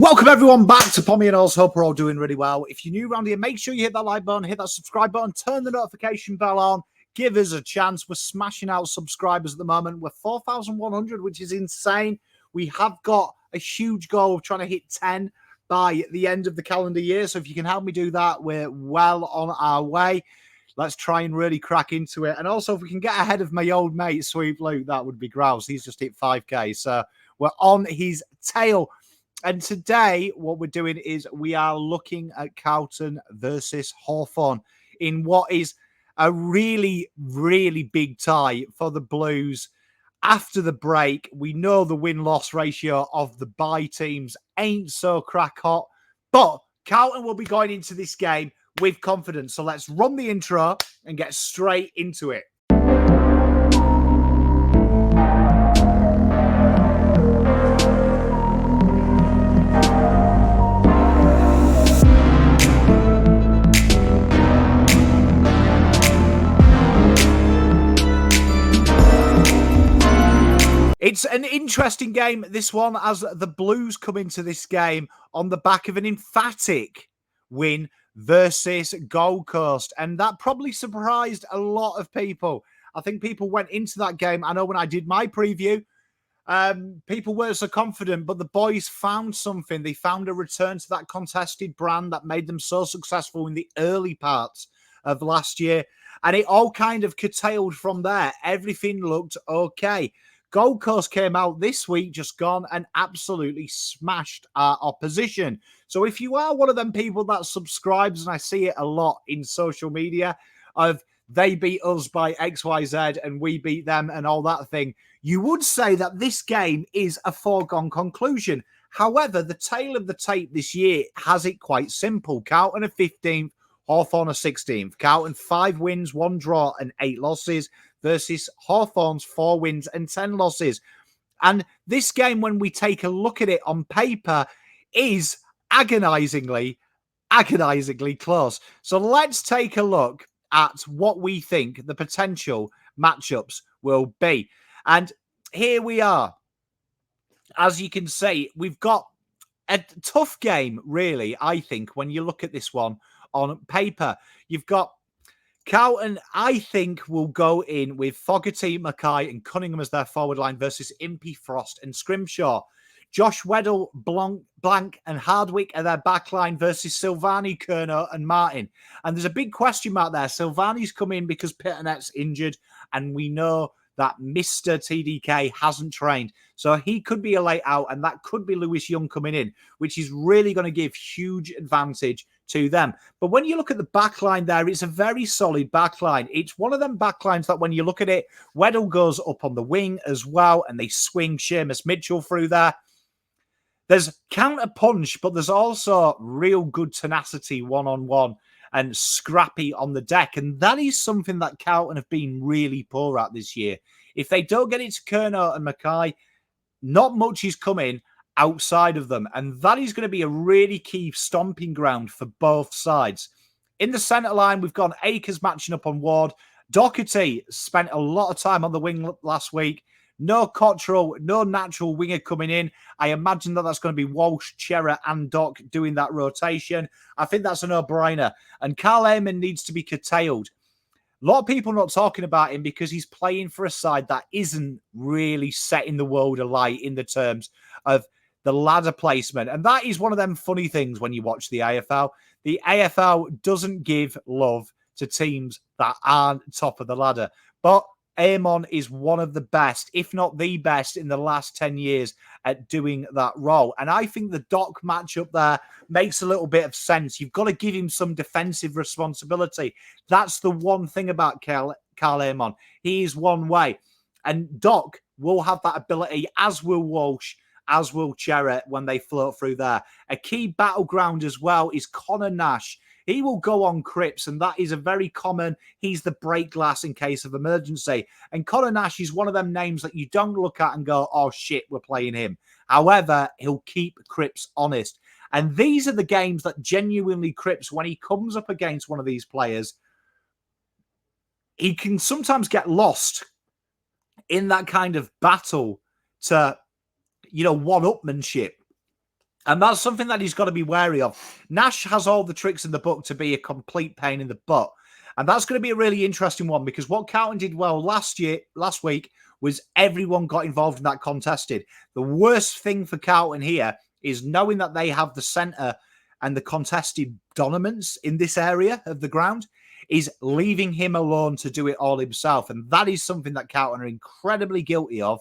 Welcome everyone back to Pommy and Oz. Hope we're all doing really well. If you're new around here, make sure you hit that like button, hit that subscribe button, turn the notification bell on. Give us a chance. We're smashing out subscribers at the moment. We're 4,100, which is insane. We have got a huge goal of trying to hit 10 by the end of the calendar year. So if you can help me do that, we're well on our way. Let's try and really crack into it. And also, if we can get ahead of my old mate, Sweet Luke, that would be grouse. He's just hit 5K. So we're on his tail. And today, what we're doing is we are looking at Carlton versus Hawthorn in what is a really, really big tie for the Blues. After the break, we know the win-loss ratio of the bye teams ain't so crack hot, but Carlton will be going into this game with confidence. So let's run the intro and get straight into it. It's an interesting game, this one, as the Blues come into this game on the back of an emphatic win versus Gold Coast. And that probably surprised a lot of people. I think people went into that game. I know when I did my preview, people weren't so confident, but the boys found something. They found a return to that contested brand that made them so successful in the early parts of last year. And it all kind of curtailed from there. Everything looked okay. Gold Coast came out this week, just gone, and absolutely smashed our opposition. So if you are one of them people that subscribes, and I see it a lot in social media, of they beat us by XYZ and we beat them and all that thing, you would say that this game is a foregone conclusion. However, the tale of the tape this year has it quite simple. Carlton are 15th, Hawthorn are 16th. Carlton 5 wins, 1 draw and 8 losses versus Hawthorn's 4 wins and 10 losses. And this game, when we take a look at it on paper, is agonizingly close. So let's take a look at what we think the potential matchups will be. And here we are. As you can see, we've got a tough game, really, I think, when you look at this one on paper. You've got Carlton, I think, will go in with Fogarty, Mackay and Cunningham as their forward line versus Impey, Frost and Scrimshaw. Josh Weddle, Blank and Hardwick are their back line versus Silvani, Curnow and Martin. And there's a big question mark there. Silvani's come in because Piternet's injured, and we know that Mr. TDK hasn't trained. So he could be a late out, and that could be Lewis Young coming in, which is really going to give huge advantage to them. But when you look at the back line there, it's a very solid back line. It's one of them back lines that when you look at it, Weddle goes up on the wing as well, and they swing Seamus Mitchell through there. There's counter punch, but there's also real good tenacity one-on-one and scrappy on the deck. And that is something that Carlton have been really poor at this year. If they don't get it to Curnow and Mackay, not much is coming outside of them. And that is going to be a really key stomping ground for both sides. In the centre line, we've got Akers matching up on Ward. Doherty spent a lot of time on the wing last week. No Cottrell, no natural winger coming in. I imagine that that's going to be Walsh, Chera and Doc doing that rotation. I think that's a no-brainer. And Karl Amon needs to be curtailed. A lot of people not talking about him because he's playing for a side that isn't really setting the world alight in the terms of the ladder placement. And that is one of them funny things when you watch the AFL. The AFL doesn't give love to teams that aren't top of the ladder. But Amon is one of the best, if not the best, in the last 10 years at doing that role. And I think the Doc matchup there makes a little bit of sense. You've got to give him some defensive responsibility. That's the one thing about Karl Amon. He is one way. And Doc will have that ability, as will Walsh, as will Chera when they float through there. A key battleground as well is Connor Nash. He will go on Cripps, and that is a very common, he's the break glass in case of emergency. And Connor Nash is one of them names that you don't look at and go, oh shit, we're playing him. However, he'll keep Cripps honest. And these are the games that genuinely Cripps, when he comes up against one of these players, he can sometimes get lost in that kind of battle to, one-upmanship. And that's something that he's got to be wary of. Nash has all the tricks in the book to be a complete pain in the butt. And that's going to be a really interesting one, because what Carlton did well last week, was everyone got involved in that contested. The worst thing for Carlton here is knowing that they have the centre and the contested dominance in this area of the ground, is leaving him alone to do it all himself. And that is something that Carlton are incredibly guilty of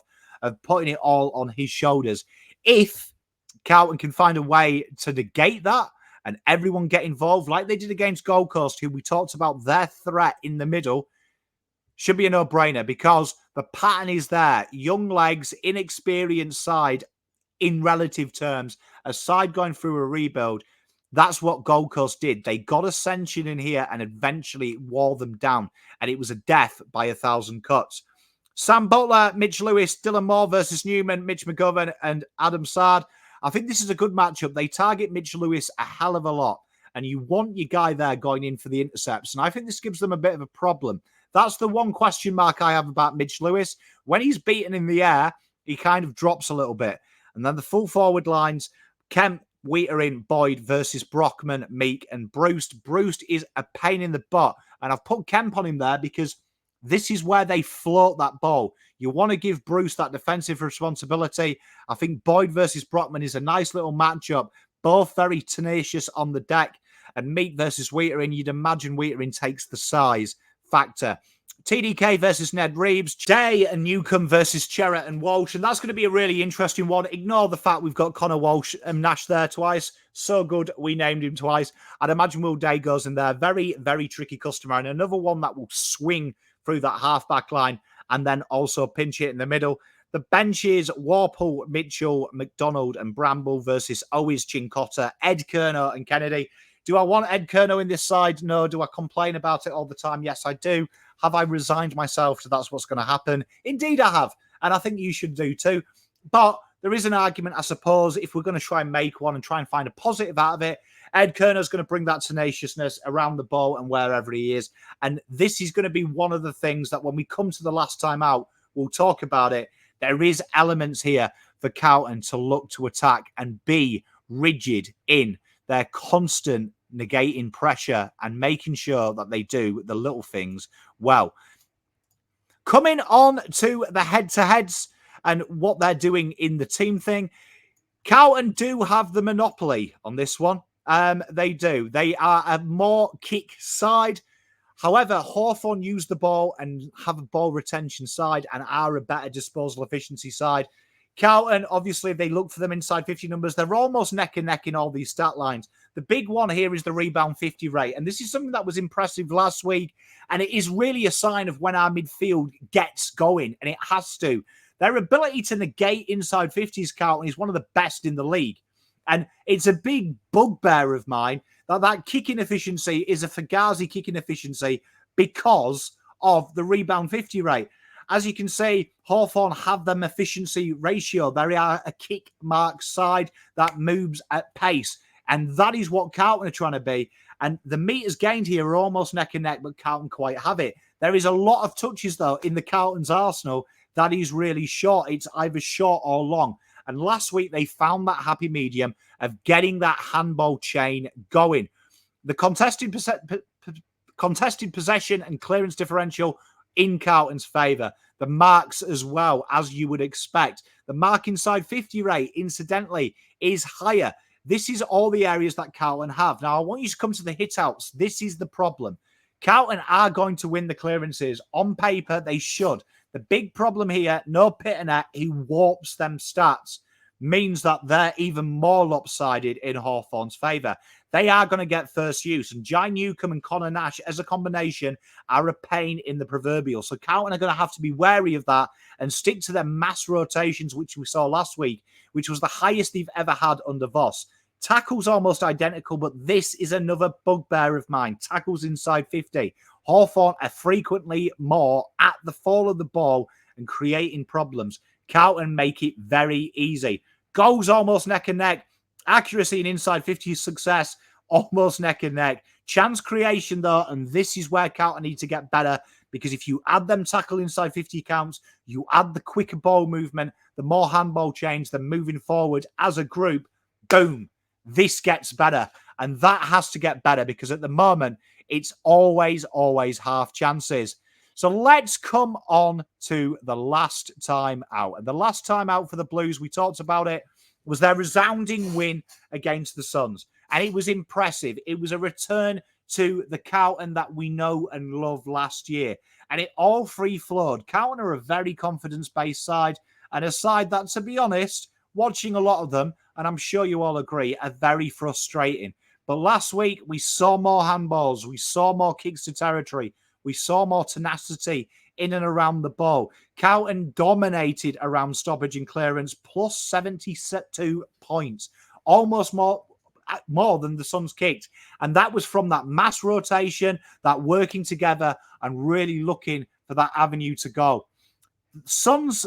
putting it all on his shoulders. If Carlton can find a way to negate that and everyone get involved like they did against Gold Coast, who we talked about their threat in the middle, should be a no-brainer, because the pattern is there. Young legs, inexperienced side in relative terms, a side going through a rebuild. That's what Gold Coast did. They got ascension in here and eventually wore them down. And it was a death by 1,000 cuts. Sam Butler, Mitch Lewis, Dylan Moore versus Newman, Mitch McGovern and Adam Sard. I think this is a good matchup. They target Mitch Lewis a hell of a lot. And you want your guy there going in for the intercepts. And I think this gives them a bit of a problem. That's the one question mark I have about Mitch Lewis. When he's beaten in the air, he kind of drops a little bit. And then the full forward lines, Kemp, Wheaterin, Boyd versus Brockman, Meek and Bruce. Bruce is a pain in the butt. And I've put Kemp on him there because this is where they float that ball. You want to give Bruce that defensive responsibility. I think Boyd versus Brockman is a nice little matchup. Both very tenacious on the deck. And Meek versus Wheaterin, you'd imagine Wheaterin takes the size factor. TDK versus Ned Reeves, Day and Newcomb versus Cherrett and Walsh, and that's going to be a really interesting one. Ignore the fact we've got Connor Walsh and Nash there twice. So good, we named him twice. I'd imagine Will Day goes in there. Very, very tricky customer, and another one that will swing through that half-back line and then also pinch it in the middle. The benches, Warple, Mitchell, McDonald and Bramble versus Owens, Chincotta, Ed Kerno and Kennedy. Do I want Ed Kerno in this side? No. Do I complain about it all the time? Yes, I do. Have I resigned myself to that's what's going to happen? Indeed, I have. And I think you should do too. But there is an argument, I suppose, if we're going to try and make one and try and find a positive out of it. Ed Kerno's going to bring that tenaciousness around the ball and wherever he is. And this is going to be one of the things that when we come to the last time out, we'll talk about it. There is elements here for Carlton to look to attack and be rigid in their constant negating pressure and making sure that they do the little things well. Coming on to the head-to-heads and what they're doing in the team thing, Carlton do have the monopoly on this one. They do. They are a more kick side. However, Hawthorn use the ball and have a ball retention side and are a better disposal efficiency side. Carlton, obviously, if they look for them inside 50 numbers, they're almost neck and neck in all these stat lines. The big one here is the rebound 50 rate. And this is something that was impressive last week. And it is really a sign of when our midfield gets going. And it has to. Their ability to negate inside 50s, Carlton, is one of the best in the league. And it's a big bugbear of mine that kicking efficiency is a Fugazi kicking efficiency because of the rebound 50 rate. As you can see, Hawthorn have them efficiency ratio. They are a kick mark side that moves at pace. And that is what Carlton are trying to be. And the meters gained here are almost neck and neck, but Carlton quite have it. There is a lot of touches, though, in the Carlton's arsenal that is really short. It's either short or long. And last week, they found that happy medium of getting that handball chain going. The contested possession and clearance differential in Carlton's favour. The marks as well, as you would expect. The mark inside 50 rate, incidentally, is higher. This is all the areas that Carlton have. Now, I want you to come to the hit-outs. This is the problem. Carlton are going to win the clearances. On paper, they should. The big problem here, no Pitternet, he warps them stats, means that they're even more lopsided in Hawthorn's favour. They are going to get first use. And Jai Newcomb and Connor Nash as a combination are a pain in the proverbial. So Carlton are going to have to be wary of that and stick to their mass rotations, which we saw last week, which was the highest they've ever had under Voss. Tackles almost identical, but this is another bugbear of mine. Tackles inside 50. Hawthorn are frequently more at the fall of the ball and creating problems. Carlton make it very easy. Goals almost neck and neck. Accuracy and inside 50 success almost neck and neck. Chance creation, though, and this is where Carlton need to get better, because if you add them tackle inside 50 counts, you add the quicker ball movement, the more handball change, the moving forward as a group, boom, this gets better. And that has to get better because at the moment, it's always half chances. So let's come on to the last time out. And the last time out for the Blues, we talked about it, was their resounding win against the Suns. And it was impressive. It was a return to the Carlton that we know and love last year. And it all free-flowed. Carlton are a very confidence-based side, and a side that, to be honest, watching a lot of them, and I'm sure you all agree, are very frustrating. But last week, we saw more handballs. We saw more kicks to territory. We saw more tenacity in and around the ball. Carlton dominated around stoppage and clearance, plus 72 points. Almost more than the Suns kicked. And that was from that mass rotation, that working together and really looking for that avenue to go. Suns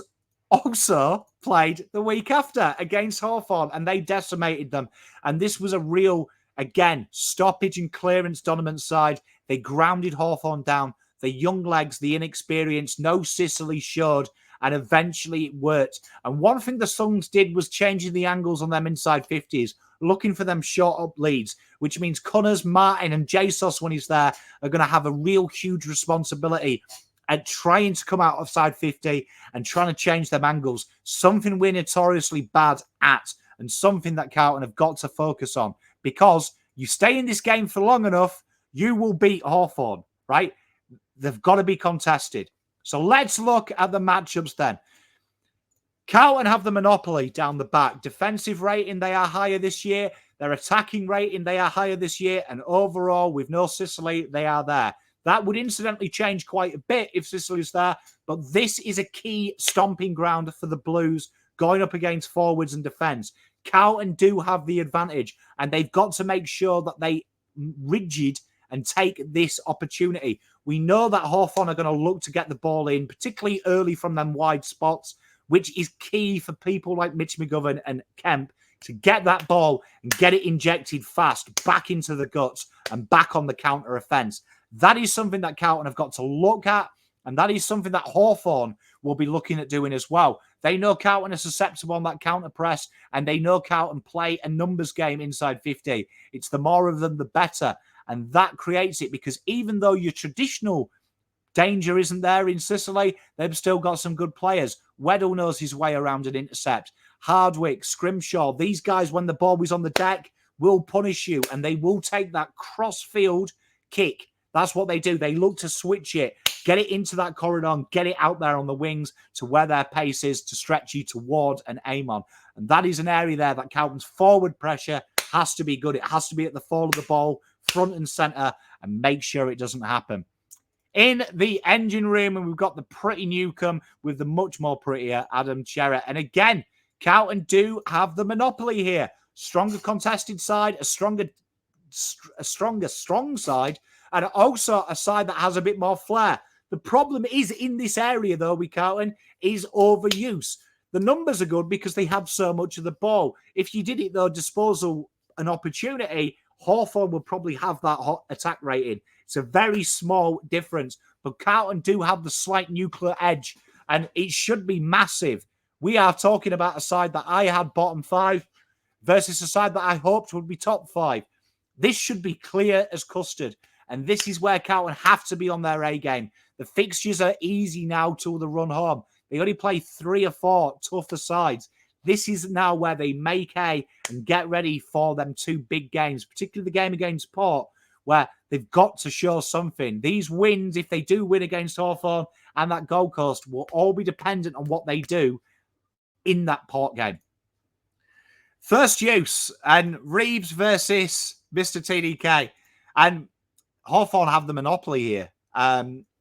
also played the week after against Hawthorn, and they decimated them. And this was a real, again, stoppage and clearance dominant side. They grounded Hawthorn down. The young legs, the inexperience, no Sicily showed, and eventually it worked. And one thing the Suns did was changing the angles on them inside 50s, looking for them short up leads, which means Connors, Martin, and Jesus, when he's there, are going to have a real huge responsibility at trying to come out of side 50 and trying to change them angles. Something we're notoriously bad at, and something that Carlton have got to focus on, because you stay in this game for long enough, you will beat Hawthorn, right? They've got to be contested. So let's look at the matchups then. Carlton have the monopoly down the back. Defensive rating, they are higher this year. Their attacking rating, they are higher this year. And overall, with no Sicily, they are there. That would incidentally change quite a bit if Sicily's there. But this is a key stomping ground for the Blues going up against forwards and defence. Carlton do have the advantage, and they've got to make sure that they rigid and take this opportunity. We know that Hawthorn are going to look to get the ball in, particularly early from them wide spots, which is key for people like Mitch McGovern and Kemp to get that ball and get it injected fast back into the guts and back on the counter offence. That is something that Carlton have got to look at, and that is something that Hawthorn will be looking at doing as well. They know Carlton are susceptible on that counter press, and they know Carlton play a numbers game inside 50. It's the more of them, the better. And that creates it, because even though your traditional danger isn't there in Sicily, they've still got some good players. Weddle knows his way around an intercept. Hardwick, Scrimshaw, these guys, when the ball is on the deck, will punish you, and they will take that cross-field kick. That's what they do. They look to switch it, get it into that corridor, and get it out there on the wings to where their pace is to stretch you toward and aim on. And that is an area there that Carlton's forward pressure has to be good. It has to be at the fall of the ball, front and centre, and make sure it doesn't happen. In the engine room, and we've got the pretty Newcomb with the much more prettier Adam Cherrett. And again, Carlton do have the monopoly here. Stronger contested side, a stronger strong side, and also a side that has a bit more flair. The problem is in this area, though, with Carlton, is overuse. The numbers are good because they have so much of the ball. If you did it, though, disposal and opportunity, Hawthorn would probably have that hot attack rating. It's a very small difference, but Carlton do have the slight nuclear edge, and it should be massive. We are talking about a side that I had bottom 5 versus a side that I hoped would be top 5. This should be clear as custard, and this is where Carlton have to be on their A game. The fixtures are easy now till the run home. They only play 3 or 4 tougher sides. This is now where they make hay and get ready for them 2 big games, particularly the game against Port, where they've got to show something. These wins, if they do win against Hawthorn and that Gold Coast, will all be dependent on what they do in that Port game. First use, and Reeves versus Mr. TDK. And Hawthorn have the monopoly here.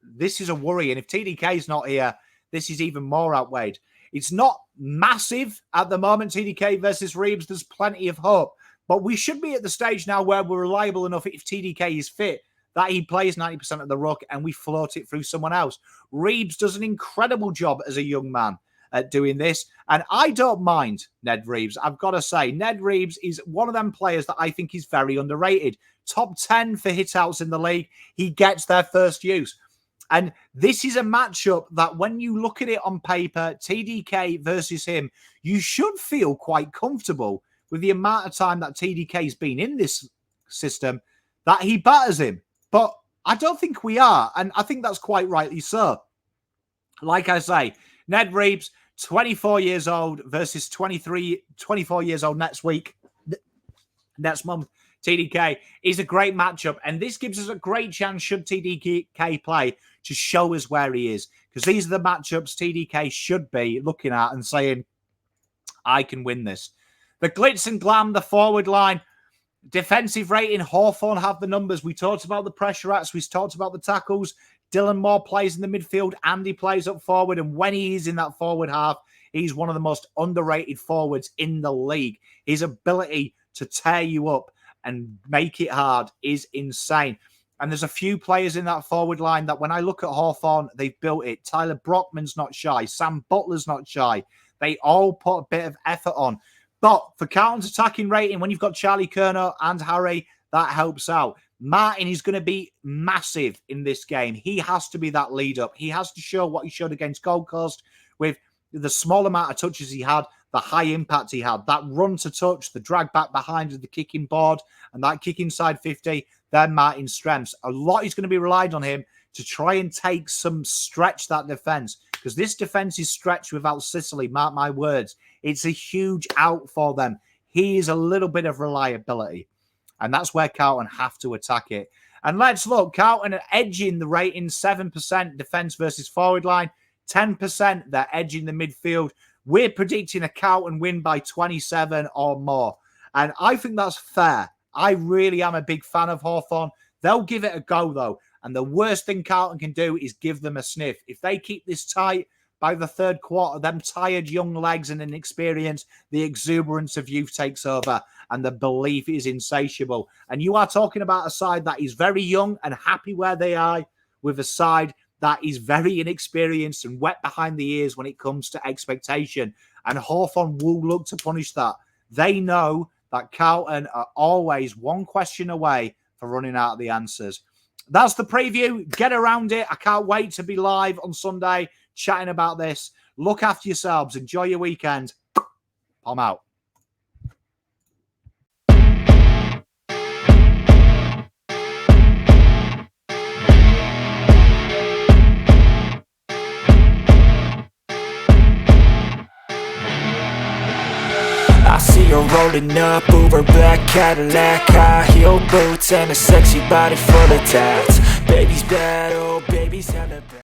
This is a worry, and if TDK is not here, this is even more outweighed. It's not massive at the moment, TDK versus Reeves. There's plenty of hope. But we should be at the stage now where we're reliable enough, if TDK is fit, that he plays 90% of the ruck and we float it through someone else. Reeves does an incredible job as a young man at doing this. And I don't mind Ned Reeves. I've got to say, Ned Reeves is one of them players that I think is very underrated. Top 10 for hitouts in the league. He gets their first use. And this is a matchup that when you look at it on paper, TDK versus him, you should feel quite comfortable with the amount of time that TDK's been in this system that he batters him. But I don't think we are, and I think that's quite rightly so. Like I say, Ned Reeves, 24 years old versus 24 years old next month. TDK is a great matchup, and this gives us a great chance, should TDK play, to show us where he is. Because these are the matchups TDK should be looking at and saying, I can win this. The glitz and glam, the forward line, defensive rating, Hawthorn have the numbers. We talked about the pressure acts. We talked about the tackles. Dylan Moore plays in the midfield. Andy plays up forward. And when he is in that forward half, he's one of the most underrated forwards in the league. His ability to tear you up and make it hard is insane. And there's a few players in that forward line that when I look at Hawthorn, they've built it. Tyler Brockman's not shy. Sam Butler's not shy. They all put a bit of effort on. But for Carlton's attacking rating, when you've got Charlie Curnow and Harry, that helps out. Martin is going to be massive in this game. He has to be that lead up. He has to show what he showed against Gold Coast with the small amount of touches he had, the high impact he had, that run to touch, the drag back behind the kicking board, and that kick inside 50, they're Martin's strengths. A lot is going to be relied on him to try and stretch that defence, because this defence is stretched without Sicily, mark my words. It's a huge out for them. He is a little bit of reliability, and that's where Carlton have to attack it. And let's look, Carlton are edging the rating, 7% defence versus forward line, 10% they're edging the midfield. We're predicting a Carlton win by 27 or more, and I think that's fair. I really am a big fan of Hawthorn. They'll give it a go, though. And the worst thing Carlton can do is give them a sniff. If they keep this tight by the third quarter, them tired young legs and inexperience, the exuberance of youth takes over and the belief is insatiable. And you are talking about a side that is very young and happy where they are, with a side that is very inexperienced and wet behind the ears when it comes to expectation. And Hawthorn will look to punish that. They know that Carlton are always one question away for running out of the answers. That's the preview. Get around it. I can't wait to be live on Sunday chatting about this. Look after yourselves. Enjoy your weekend. I'm out. I see her rolling up, Uber black Cadillac, high heel boots and a sexy body full of tats. Baby's bad, oh baby's hella bad.